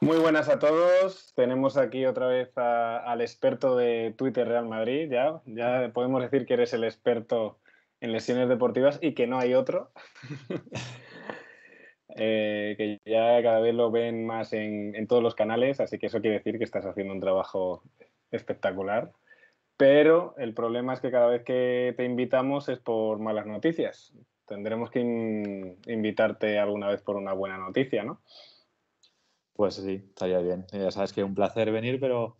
Muy buenas a todos. Tenemos aquí otra vez al experto de Twitter Real Madrid. Ya podemos decir que eres el experto en lesiones deportivas y que no hay otro. Que ya cada vez lo ven más en todos los canales, así que eso quiere decir que estás haciendo un trabajo espectacular. Pero el problema es que cada vez que te invitamos es por malas noticias. Tendremos que invitarte alguna vez por una buena noticia, ¿no? Pues sí, estaría bien. Ya sabes que es un placer venir, pero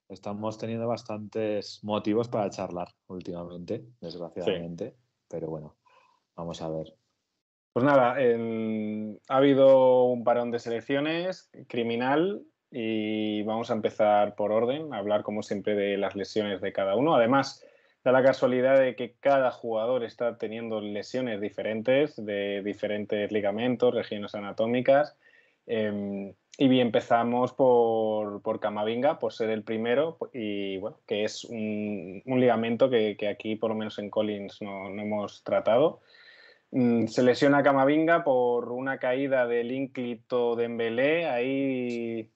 estamos teniendo bastantes motivos para charlar últimamente, Sí. desgraciadamente. Pero bueno, vamos a ver. Pues nada, ha habido un parón de selecciones criminal y vamos a empezar por orden, a hablar como siempre de las lesiones de cada uno. Además, da la casualidad de que cada jugador está teniendo lesiones diferentes, de diferentes ligamentos, regiones anatómicas. Y bien, empezamos por Camavinga, por ser el primero, y bueno, que es un ligamento que aquí, por lo menos en Collins, no hemos tratado. Se lesiona Camavinga por una caída del ínclito Dembélé, ahí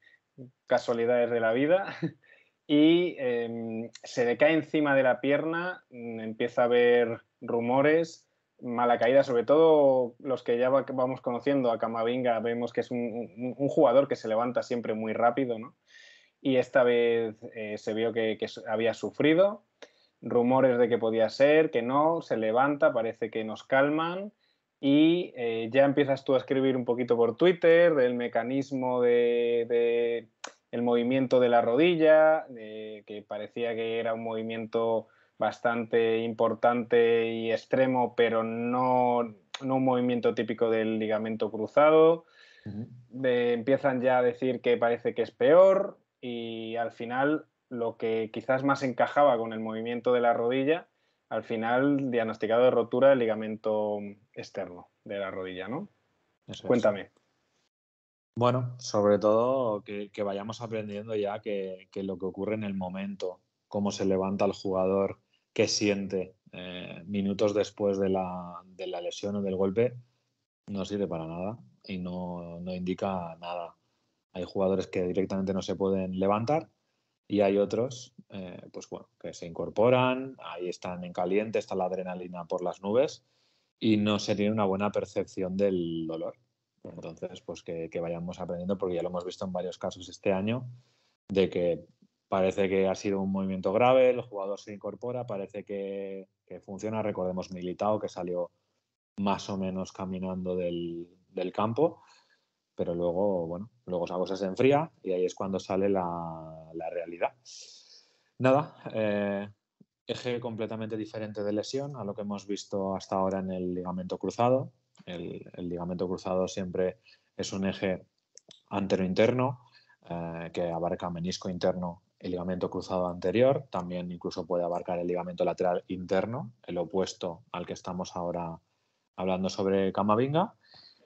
casualidades de la vida, y se le cae encima de la pierna, empieza a haber rumores, mala caída, sobre todo los que ya vamos conociendo a Camavinga, vemos que es un jugador que se levanta siempre muy rápido, ¿no? Y esta vez se vio que había sufrido, rumores de que podía ser, que no, se levanta, parece que nos calman y ya empiezas tú a escribir un poquito por Twitter del mecanismo de el movimiento de la rodilla, que parecía que era un movimiento bastante importante y extremo, pero no un movimiento típico del ligamento cruzado. Empiezan ya a decir que parece que es peor y al final lo que quizás más encajaba con el movimiento de la rodilla, al final diagnosticado de rotura del ligamento externo de la rodilla, ¿no? Eso es. Cuéntame. Bueno, sobre todo que vayamos aprendiendo ya que lo que ocurre en el momento, cómo se levanta el jugador, qué siente minutos después de la lesión o del golpe, no sirve para nada y no indica nada. Hay jugadores que directamente no se pueden levantar y hay otros, pues bueno, que se incorporan, ahí están en caliente, está la adrenalina por las nubes y no se tiene una buena percepción del dolor. Entonces, pues que vayamos aprendiendo, porque ya lo hemos visto en varios casos este año, de que parece que ha sido un movimiento grave, el jugador se incorpora, parece que funciona. Recordemos Militao, que salió más o menos caminando del campo, pero luego, bueno, luego esa cosa se enfría y ahí es cuando sale la realidad. Nada, eje completamente diferente de lesión a lo que hemos visto hasta ahora en el ligamento cruzado. El ligamento cruzado siempre es un eje antero-interno que abarca menisco interno y ligamento cruzado anterior. También incluso puede abarcar el ligamento lateral interno, el opuesto al que estamos ahora hablando sobre Camavinga.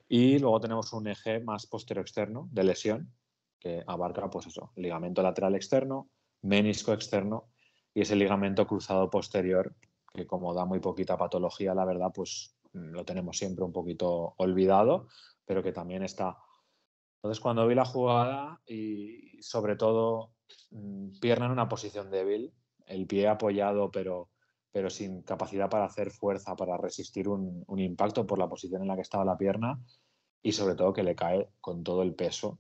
Y luego tenemos un eje más posterior-externo de lesión que abarca, pues eso, ligamento lateral externo, menisco externo y ese ligamento cruzado posterior que, como da muy poquita patología, la verdad, pues lo tenemos siempre un poquito olvidado, pero que también está. Entonces, cuando vi la jugada y sobre todo pierna en una posición débil, el pie apoyado pero sin capacidad para hacer fuerza, para resistir un impacto por la posición en la que estaba la pierna, y sobre todo que le cae con todo el peso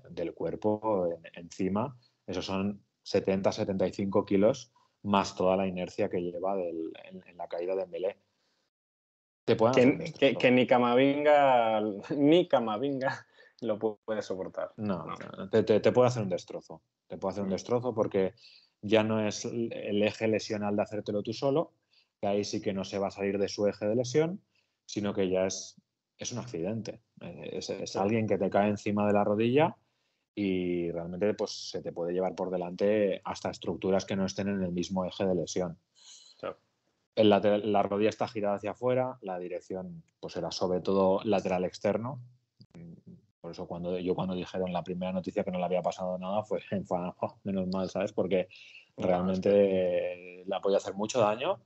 del cuerpo encima. Esos son 70-75 kilos más toda la inercia que lleva en la caída de Dembélé. Te pueden hacer un destrozo. Que ni Camavinga lo puede soportar. No. Te puede hacer un destrozo. Te puede hacer un destrozo porque ya no es el eje lesional de hacértelo tú solo, que ahí sí que no se va a salir de su eje de lesión, sino que ya es un accidente. Es alguien que te cae encima de la rodilla y realmente pues, se te puede llevar por delante hasta estructuras que no estén en el mismo eje de lesión. Claro. La rodilla está girada hacia afuera, la dirección pues era sobre todo lateral externo. Por eso cuando dijeron la primera noticia que no le había pasado nada fue menos mal, ¿sabes? Porque realmente le podía hacer mucho daño.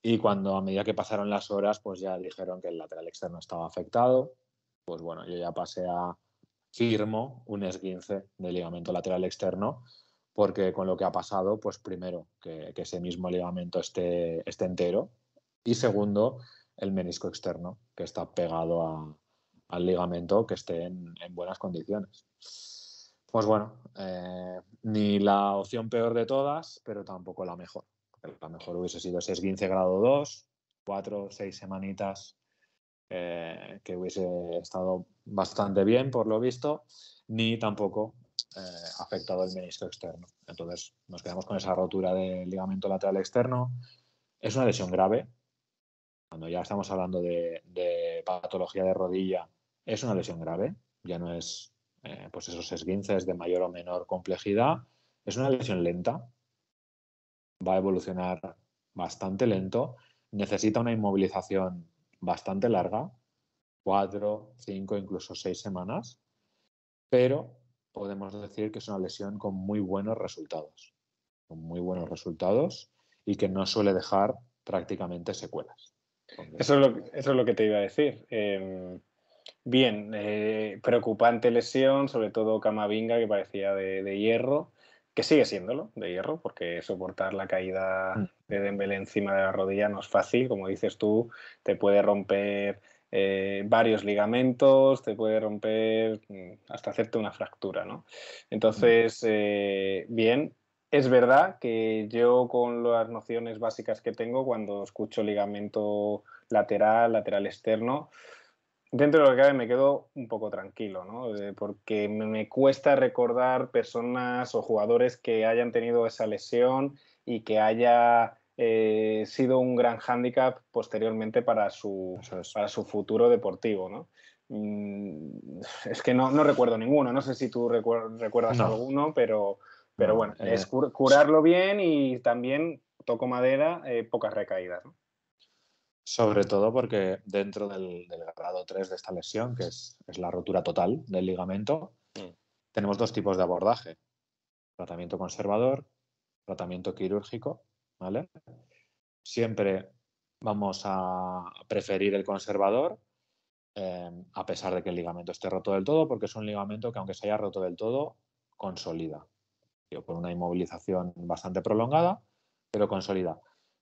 Y cuando a medida que pasaron las horas, pues ya dijeron que el lateral externo estaba afectado. Pues bueno, yo ya pasé a firmo un esguince del ligamento lateral externo, porque con lo que ha pasado, pues primero, que ese mismo ligamento esté entero, y segundo, el menisco externo, que está pegado al ligamento, que esté en buenas condiciones. Pues bueno, ni la opción peor de todas, pero tampoco la mejor. La mejor hubiese sido ese esguince grado 2, 4 o 6 semanitas, que hubiese estado bastante bien, por lo visto, ni tampoco afectado el menisco externo. Entonces nos quedamos con esa rotura del ligamento lateral externo. Es una lesión grave. Cuando ya estamos hablando de patología de rodilla, es una lesión grave. Ya no es pues esos esguinces de mayor o menor complejidad. Es una lesión lenta. Va a evolucionar bastante lento. Necesita una inmovilización bastante larga, 4, 5, incluso 6 semanas, pero podemos decir que es una lesión con muy buenos resultados, y que no suele dejar prácticamente secuelas. Entonces, Eso es lo que te iba a decir. Bien, preocupante lesión, sobre todo Camavinga, que parecía de hierro, que sigue siéndolo, de hierro, porque soportar la caída de Dembélé encima de la rodilla no es fácil, como dices tú, te puede romper varios ligamentos, te puede romper hasta hacerte una fractura, ¿no? Entonces, bien, es verdad que yo con las nociones básicas que tengo, cuando escucho ligamento lateral, lateral externo, dentro de lo que cabe me quedo un poco tranquilo, ¿no? Porque me cuesta recordar personas o jugadores que hayan tenido esa lesión y que haya sido un gran hándicap posteriormente para su futuro deportivo, ¿no? Es que no recuerdo ninguno, no sé si tú recuerdas no, alguno, pero no, bueno, es curarlo bien y también, toco madera, pocas recaídas, ¿no? sobre todo porque dentro del grado 3 de esta lesión, que es la rotura total del ligamento, tenemos dos tipos de abordaje: tratamiento conservador, tratamiento quirúrgico, ¿vale? Siempre vamos a preferir el conservador, a pesar de que el ligamento esté roto del todo, porque es un ligamento que, aunque se haya roto del todo, consolida, por una inmovilización bastante prolongada, pero consolida.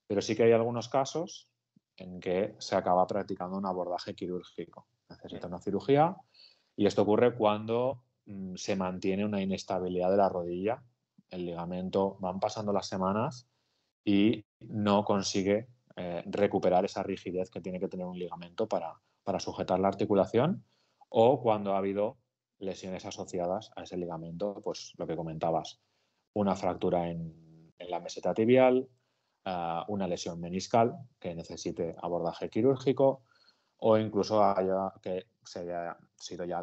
Pero sí que hay algunos casos en que se acaba practicando un abordaje quirúrgico. Necesita una cirugía, y esto ocurre cuando se mantiene una inestabilidad de la rodilla. El ligamento, van pasando las semanas y no consigue recuperar esa rigidez que tiene que tener un ligamento para sujetar la articulación, o cuando ha habido lesiones asociadas a ese ligamento, pues lo que comentabas, una fractura en la meseta tibial, una lesión meniscal que necesite abordaje quirúrgico, o incluso que se haya sido ya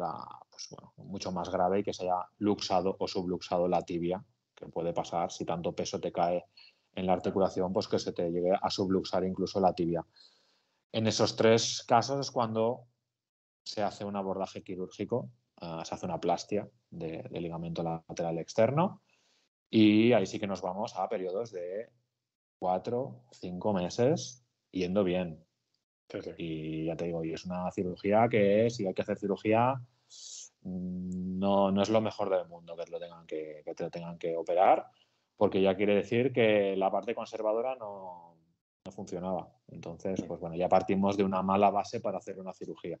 pues bueno, mucho más grave, y que se haya luxado o subluxado la tibia, que puede pasar si tanto peso te cae en la articulación, pues que se te llegue a subluxar incluso la tibia. En esos tres casos es cuando se hace un abordaje quirúrgico, se hace una plastia del ligamento lateral externo, y ahí sí que nos vamos a periodos de 4, 5 meses yendo bien. Sí, sí. Y ya te digo, y es una cirugía que, si hay que hacer cirugía, no es lo mejor del mundo que te lo tengan que operar, porque ya quiere decir que la parte conservadora no funcionaba. Entonces, pues bueno, ya partimos de una mala base para hacer una cirugía.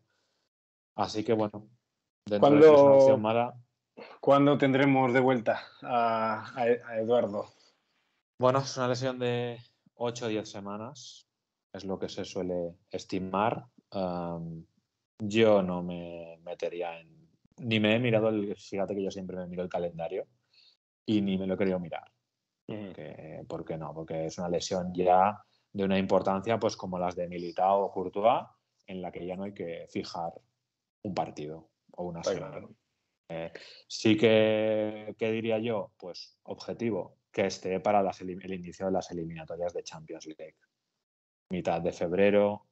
Así que bueno, dentro de que es una opción ¿Cuándo, mala, cuándo tendremos de vuelta a Eduardo? bueno, es una lesión de 8 o 10 semanas, es lo que se suele estimar. Yo no me metería ni me he mirado fíjate que yo siempre me miro el calendario, y ni me lo he querido mirar. ¿Por qué no? Porque es una lesión ya de una importancia, pues como las de Militao o Courtois, en la que ya no hay que fijar un partido o una Está semana. claro. Sí que diría yo, pues objetivo, que esté para el inicio de las eliminatorias de Champions League. Mitad de febrero,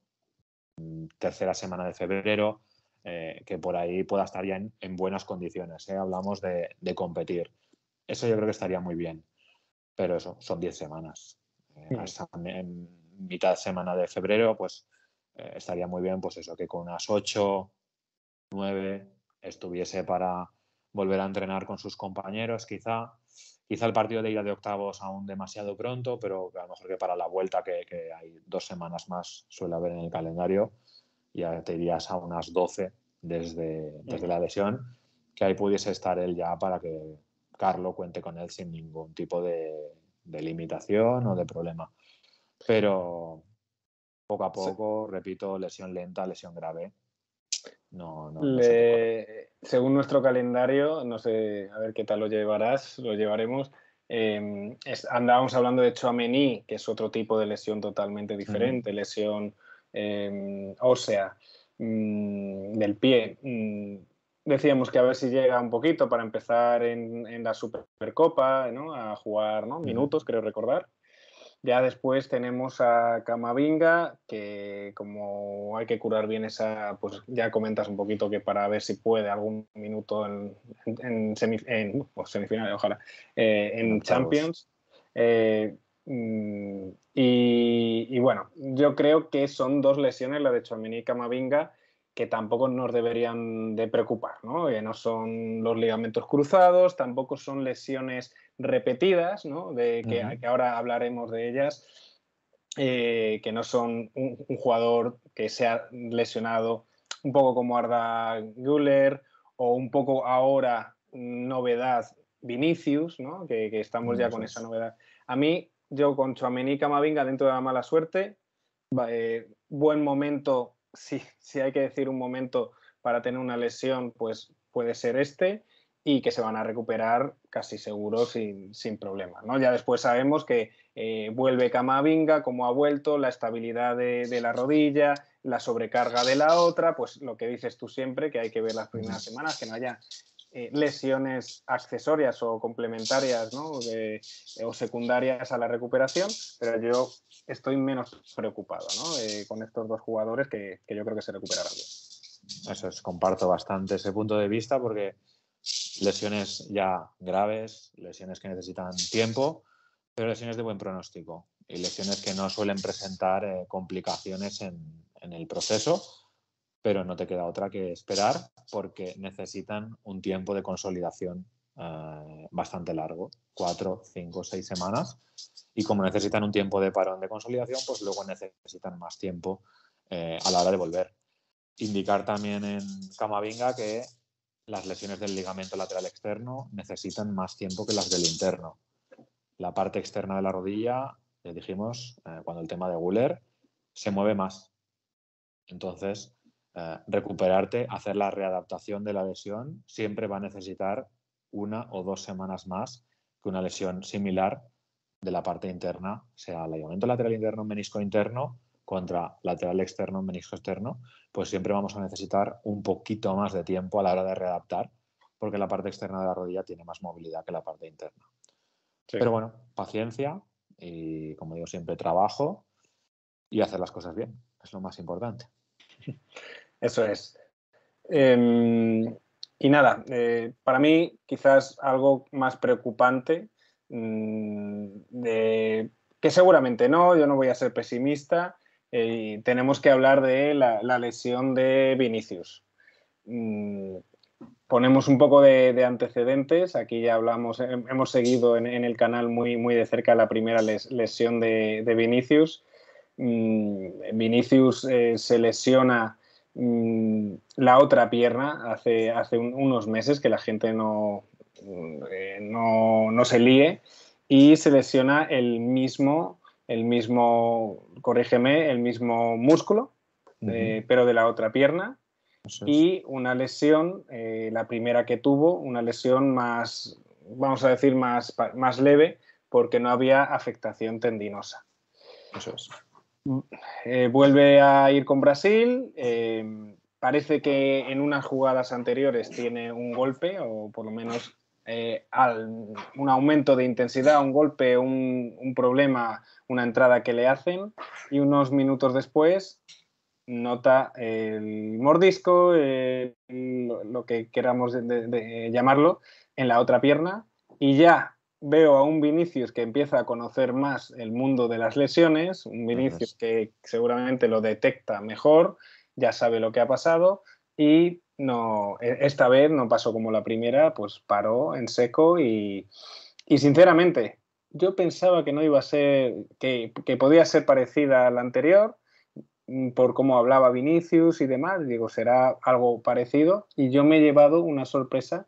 tercera semana de febrero, que por ahí pueda estar ya en buenas condiciones. Hablamos de competir. Eso yo creo que estaría muy bien. Pero eso, son 10 semanas. En mitad semana de febrero, pues estaría muy bien, pues eso, que con unas 8, 9, estuviese para volver a entrenar con sus compañeros, quizá el partido de ida de octavos aún demasiado pronto, pero a lo mejor que para la vuelta, que hay 2 semanas más, suele haber en el calendario, ya te irías a unas 12 desde la lesión, que ahí pudiese estar él ya para que Carlo cuente con él sin ningún tipo de limitación o de problema. Pero poco a poco, repito, lesión lenta, lesión grave, no se te corre. Según nuestro calendario, no sé, a ver qué tal lo llevaremos. Andábamos hablando de Tchouaméni, que es otro tipo de lesión totalmente diferente, lesión ósea del pie. Decíamos que a ver si llega un poquito para empezar en la Supercopa, ¿no? A jugar, ¿no? Minutos, creo recordar. Ya después tenemos a Camavinga, que como hay que curar bien esa, pues ya comentas un poquito que para ver si puede algún minuto en semifinales, ojalá, en Champions. Y bueno, yo creo que son 2 lesiones, la de Tchouaméni y Camavinga, que tampoco nos deberían de preocupar, ¿no? No son los ligamentos cruzados, tampoco son lesiones repetidas, ¿no? Que ahora hablaremos de ellas, que no son un jugador que se ha lesionado un poco como Arda Güler o un poco ahora novedad Vinicius, ¿no? Que estamos ya con esa novedad. A mí, yo con Tchouaméni y Camavinga, dentro de la mala suerte, buen momento, si hay que decir un momento para tener una lesión, pues puede ser este, y que se van a recuperar casi seguro sin problemas, ¿no? Ya después sabemos que vuelve Camavinga, como ha vuelto, la estabilidad de la rodilla, la sobrecarga de la otra, pues lo que dices tú siempre, que hay que ver las primeras semanas, que no haya lesiones accesorias o complementarias, ¿no? O secundarias a la recuperación, pero yo estoy menos preocupado, ¿no? Con estos 2 jugadores que yo creo que se recuperarán bien. Eso es, comparto bastante ese punto de vista porque lesiones ya graves, lesiones que necesitan tiempo, pero lesiones de buen pronóstico y lesiones que no suelen presentar complicaciones en el proceso, pero no te queda otra que esperar porque necesitan un tiempo de consolidación bastante largo, 4, 5, 6 semanas, y como necesitan un tiempo de parón de consolidación, pues luego necesitan más tiempo a la hora de volver. Indicar también en Camavinga que las lesiones del ligamento lateral externo necesitan más tiempo que las del interno. La parte externa de la rodilla, ya dijimos, cuando el tema de Güler, se mueve más. Entonces, recuperarte, hacer la readaptación de la lesión, siempre va a necesitar 1 o 2 semanas más que una lesión similar de la parte interna, sea ligamento lateral interno, menisco interno, contra lateral externo, menisco externo, pues siempre vamos a necesitar un poquito más de tiempo a la hora de readaptar, porque la parte externa de la rodilla tiene más movilidad que la parte interna. Sí. Pero bueno, paciencia y, como digo siempre, trabajo y hacer las cosas bien, es lo más importante. Eso es. Y nada, para mí quizás algo más preocupante, que seguramente no, yo no voy a ser pesimista, tenemos que hablar de la lesión de Vinicius. Ponemos un poco de antecedentes, aquí ya hablamos, hemos seguido en el canal muy de cerca la primera lesión de Vinicius. Vinicius se lesiona la otra pierna hace unos meses, que la gente no se líe, y se lesiona el mismo, corrígeme, el mismo músculo, pero de la otra pierna. Y una lesión, la primera que tuvo, una lesión más, vamos a decir, más leve, porque no había afectación tendinosa. Eso es. Vuelve a ir con Brasil, parece que en unas jugadas anteriores tiene un golpe, o por lo menos un aumento de intensidad, un golpe, un problema, una entrada que le hacen, y unos minutos después nota el mordisco, lo que queramos de llamarlo, en la otra pierna, y ya veo a un Vinicius que empieza a conocer más el mundo de las lesiones, un Vinicius que seguramente lo detecta mejor, ya sabe lo que ha pasado, y no, esta vez no pasó como la primera, pues paró en seco y sinceramente yo pensaba que no iba a ser, que podía ser parecida a la anterior por cómo hablaba Vinicius y demás, digo, será algo parecido y yo me he llevado una sorpresa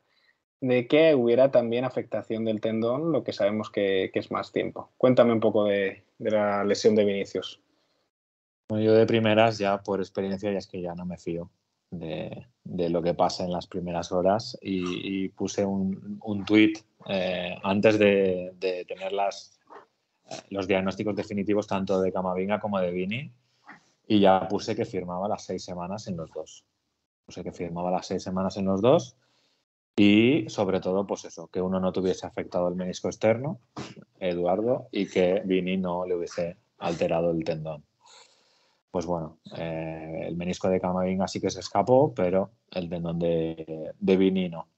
de que hubiera también afectación del tendón, lo que sabemos que es más tiempo. Cuéntame un poco de la lesión de Vinicius. Bueno, yo de primeras ya por experiencia ya es que ya no me fío de lo que pasa en las primeras horas y puse un tuit antes de tener los diagnósticos definitivos tanto de Camavinga como de Vini y ya puse que firmaba las 6 semanas en los dos. Puse que firmaba las 6 semanas en los dos y sobre todo pues eso, que uno no tuviese afectado el menisco externo, Eduardo, y que Vini no le hubiese alterado el tendón. Pues bueno, el menisco de Camavinga sí que se escapó, pero el tendón de Vini no.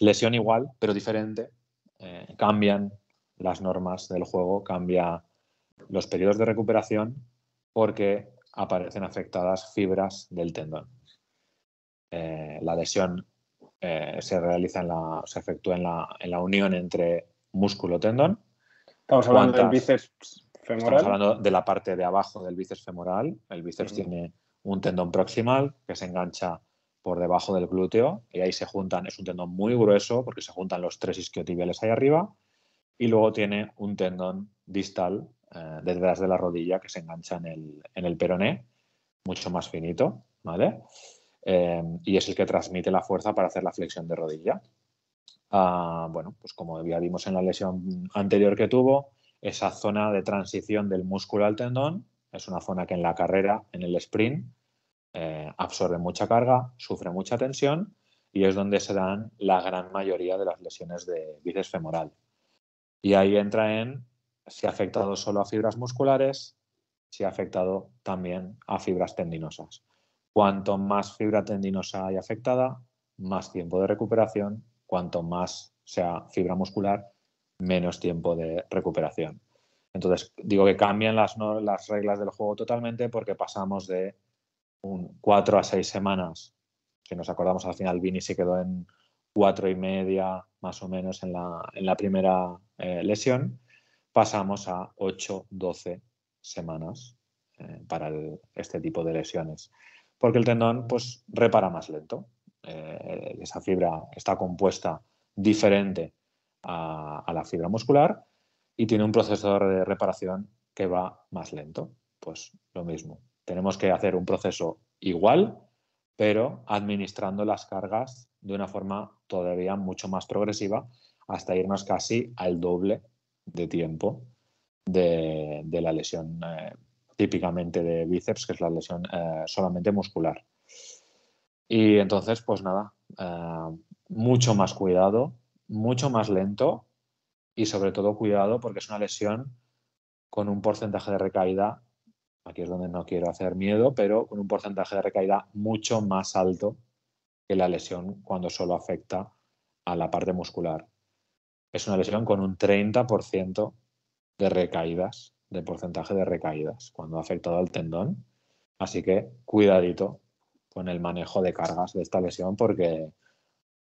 Lesión igual, pero diferente. Cambian las normas del juego, cambia los periodos de recuperación porque aparecen afectadas fibras del tendón. La lesión se efectúa en la unión entre músculo-tendón. Estamos hablando del bíceps Estamos femoral. hablando de la parte de abajo del bíceps femoral. El bíceps tiene un tendón proximal que se engancha por debajo del glúteo y ahí se juntan, es un tendón muy grueso porque se juntan los 3 isquiotibiales ahí arriba y luego tiene un tendón distal detrás de la rodilla que se engancha en el peroné, mucho más finito, ¿vale? Y es el que transmite la fuerza para hacer la flexión de rodilla. Bueno, pues como ya vimos en la lesión anterior que tuvo, esa zona de transición del músculo al tendón es una zona que en la carrera, en el sprint, absorbe mucha carga, sufre mucha tensión y es donde se dan la gran mayoría de las lesiones de bíceps femoral. Y ahí entra en si ha afectado solo a fibras musculares, si ha afectado también a fibras tendinosas. Cuanto más fibra tendinosa hay afectada, más tiempo de recuperación. Cuanto más sea fibra muscular, menos tiempo de recuperación. Entonces, digo que cambian las reglas del juego totalmente porque pasamos de 4 a 6 semanas. Si nos acordamos, al final Vini se quedó en 4,5 más o menos en la primera lesión. Pasamos a 8-12 semanas para este tipo de lesiones. Porque el tendón pues repara más lento. Esa fibra está compuesta diferente a la fibra muscular y tiene un proceso de reparación que va más lento. Pues lo mismo. Tenemos que hacer un proceso igual, pero administrando las cargas de una forma todavía mucho más progresiva hasta irnos casi al doble de tiempo de la lesión típicamente de bíceps, que es la lesión solamente muscular. Y entonces, pues nada, mucho más cuidado, mucho más lento y sobre todo cuidado porque es una lesión con un porcentaje de recaída, aquí es donde no quiero hacer miedo, pero con un porcentaje de recaída mucho más alto que la lesión cuando solo afecta a la parte muscular. Es una lesión con un 30% de recaídas, de porcentaje de recaídas, cuando ha afectado al tendón. Así que cuidadito con el manejo de cargas de esta lesión porque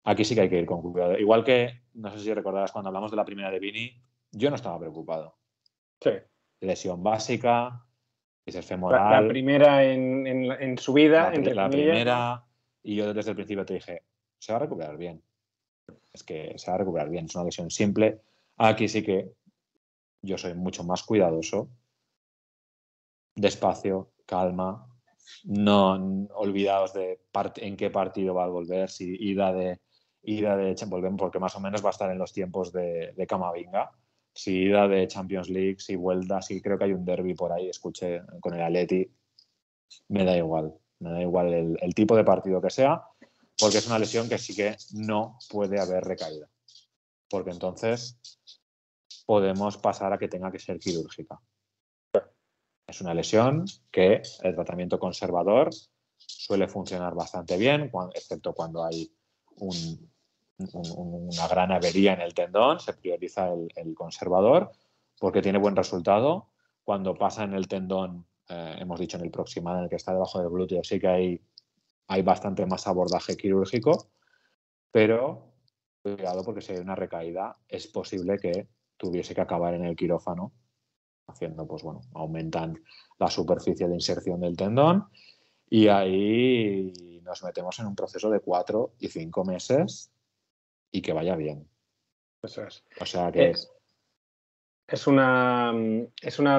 aquí sí que hay que ir con cuidado. Igual que, no sé si recordarás cuando hablamos de la primera de Vini, yo no estaba preocupado. Sí. Lesión básica, bíceps La femoral, primera en su vida, entre la comillas, ¿no? primera, y yo desde el principio te dije, se va a recuperar bien. Es que se va a recuperar bien, es una lesión simple. Aquí sí que yo soy mucho más cuidadoso, despacio, calma, no olvidaos de en qué partido va a volver, si ida de volvemos porque más o menos va a estar en los tiempos de Camavinga, si ida de Champions League, si vuelta, si creo que hay un derbi por ahí, escuché con el Atleti, me da igual el tipo de partido que sea, porque es una lesión que sí que no puede haber recaída, porque entonces podemos pasar a que tenga que ser quirúrgica. Es una lesión que el tratamiento conservador suele funcionar bastante bien, excepto cuando hay una gran avería en el tendón, se prioriza el conservador porque tiene buen resultado. Cuando pasa en el tendón, hemos dicho en el proximal, en el que está debajo del glúteo, sí que hay hay bastante más abordaje quirúrgico, pero cuidado porque si hay una recaída es posible que tuviese que acabar en el quirófano haciendo, pues bueno, aumentan la superficie de inserción del tendón y ahí nos metemos en un proceso de 4 y 5 meses y que vaya bien. Eso es. O sea que Es una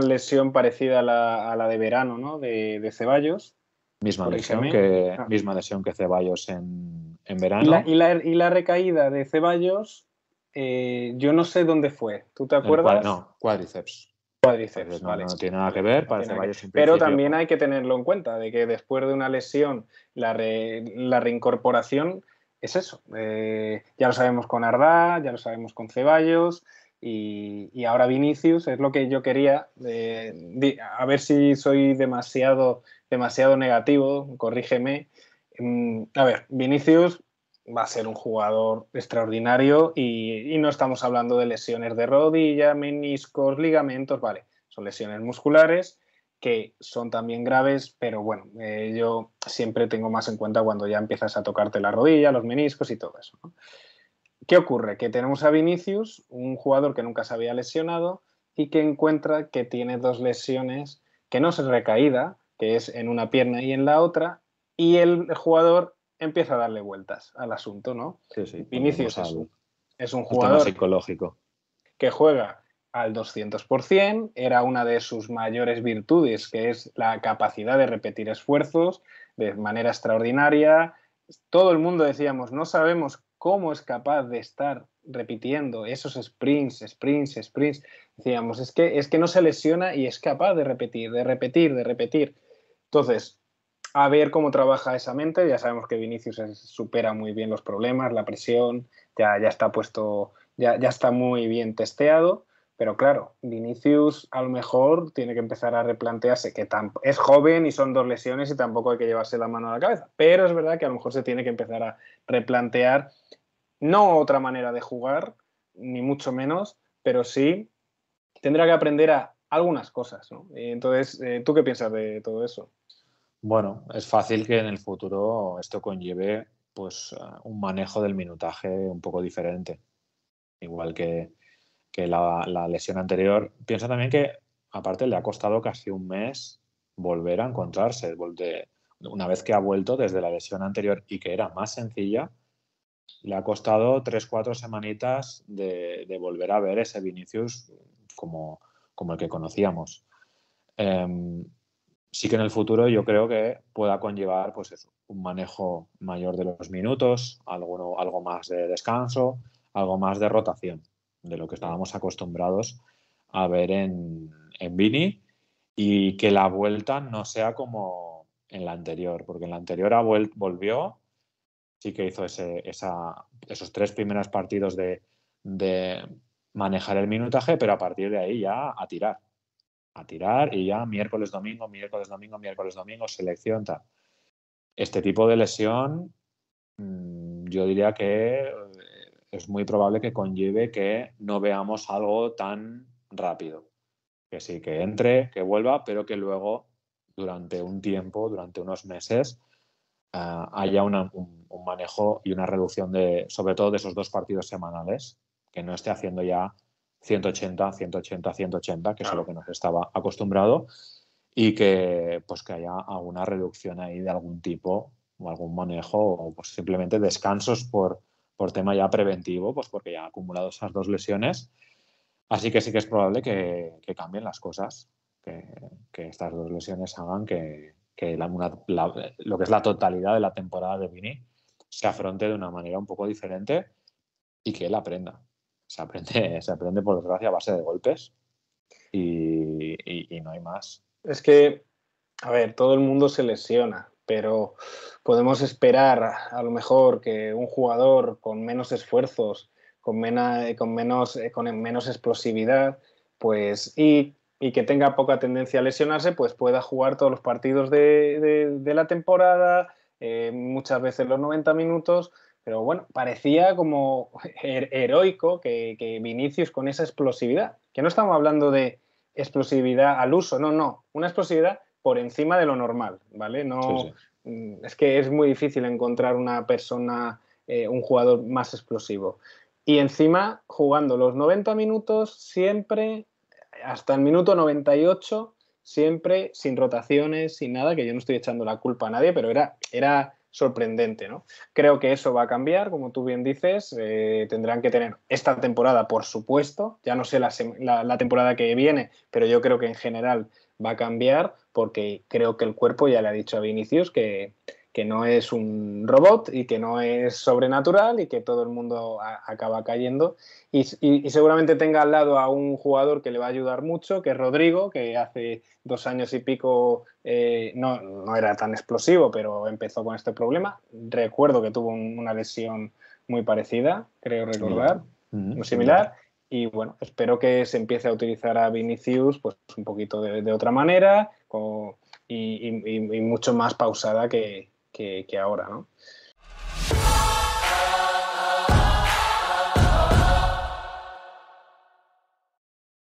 lesión parecida a la de verano, ¿no? De Ceballos. misma lesión Corrígeme. que, Ah. misma lesión que Ceballos en Y verano. la recaída de Ceballos, yo no sé dónde fue. ¿Tú te acuerdas? No, cuádriceps. Cuádriceps, No, vale. no tiene nada que Vale, ver. no Para tiene nada que... Ceballos en Pero principio. también hay que tenerlo en cuenta, de que después de una lesión, la reincorporación es eso. Ya lo sabemos con Arda, ya lo sabemos con Ceballos y ahora Vinicius, es lo que yo quería. A ver si soy demasiado negativo, corrígeme. A ver, Vinicius va a ser un jugador extraordinario y no estamos hablando de lesiones de rodilla, meniscos, ligamentos, vale, son lesiones musculares que son también graves, pero bueno, yo siempre tengo más en cuenta cuando ya empiezas a tocarte la rodilla, los meniscos y todo eso, ¿no? ¿Qué ocurre? Que tenemos a Vinicius, un jugador que nunca se había lesionado y que encuentra que tiene dos lesiones, que no es recaída, que es en una pierna y en la otra, y el jugador empieza a darle vueltas al asunto, ¿no? Sí, sí, Vinicius volvemos es un al tema jugador psicológico. que juega al 200%, era una de sus mayores virtudes, que es la capacidad de repetir esfuerzos de manera extraordinaria. Todo el mundo decíamos, no sabemos cómo es capaz de estar repitiendo esos sprints. Decíamos, es que no se lesiona y es capaz de repetir. Entonces, a ver cómo trabaja esa mente. Ya sabemos que Vinicius supera muy bien los problemas, la presión, ya está puesto, ya está muy bien testeado. Pero claro, Vinicius a lo mejor tiene que empezar a replantearse que es joven y son dos lesiones y tampoco hay que llevarse la mano a la cabeza. Pero es verdad que a lo mejor se tiene que empezar a replantear no otra manera de jugar, ni mucho menos, pero sí tendrá que aprender a algunas cosas, ¿no? Entonces, ¿tú qué piensas de todo eso? Bueno, es fácil que en el futuro esto conlleve pues un manejo del minutaje un poco diferente. Igual que la lesión anterior. Piensa también que, aparte, le ha costado casi un mes volver a encontrarse. Una vez que ha vuelto desde la lesión anterior y que era más sencilla, le ha costado 3-4 semanitas de volver a ver ese Vinicius como el que conocíamos. Sí que en el futuro yo creo que pueda conllevar pues eso, un manejo mayor de los minutos, algo más de descanso, algo más de rotación, de lo que estábamos acostumbrados a ver en Vini, y que la vuelta no sea como en la anterior, porque en la anterior volvió, sí que hizo esos 3 primeros partidos de manejar el minutaje, pero a partir de ahí ya a tirar y ya miércoles, domingo, selección, tal. Este tipo de lesión, yo diría que es muy probable que conlleve que no veamos algo tan rápido. Que sí, que entre, que vuelva, pero que luego, durante un tiempo, durante unos meses, haya un manejo y una reducción sobre todo de esos 2 partidos semanales, que no esté haciendo ya 180, 180, 180, que es a lo que nos estaba acostumbrado, y que pues que haya alguna reducción ahí de algún tipo o algún manejo o pues simplemente descansos por tema ya preventivo, pues porque ya ha acumulado esas 2 lesiones. Así que sí que es probable que cambien las cosas, que estas 2 lesiones hagan que lo que es la totalidad de la temporada de Vini se afronte de una manera un poco diferente y que él aprenda. Se aprende por desgracia a base de golpes y no hay más. Es que, a ver, todo el mundo se lesiona, pero podemos esperar a lo mejor que un jugador con menos esfuerzos, con menos explosividad, pues, y que tenga poca tendencia a lesionarse, pues pueda jugar todos los partidos de la temporada, muchas veces los 90 minutos, pero bueno, parecía como heroico que Vinicius con esa explosividad, que no estamos hablando de explosividad al uso, no, una explosividad por encima de lo normal, ¿vale? Sí, No, sí. es que es muy difícil encontrar una persona, un jugador más explosivo. Y encima, jugando los 90 minutos siempre, hasta el minuto 98, siempre sin rotaciones, sin nada, que yo no estoy echando la culpa a nadie, pero era sorprendente, ¿no? Creo que eso va a cambiar, como tú bien dices, tendrán que tener esta temporada, por supuesto, ya no sé la temporada que viene, pero yo creo que en general va a cambiar porque creo que el cuerpo ya le ha dicho a Vinicius que no es un robot y que no es sobrenatural y que todo el mundo acaba cayendo y seguramente tenga al lado a un jugador que le va a ayudar mucho, que es Rodrigo, que hace 2 años y pico no era tan explosivo, pero empezó con este problema. Recuerdo que tuvo una lesión muy parecida, creo Similar. recordar, muy similar. Y bueno, espero que se empiece a utilizar a Vinicius pues un poquito de otra manera y mucho más pausada que ahora, ¿no?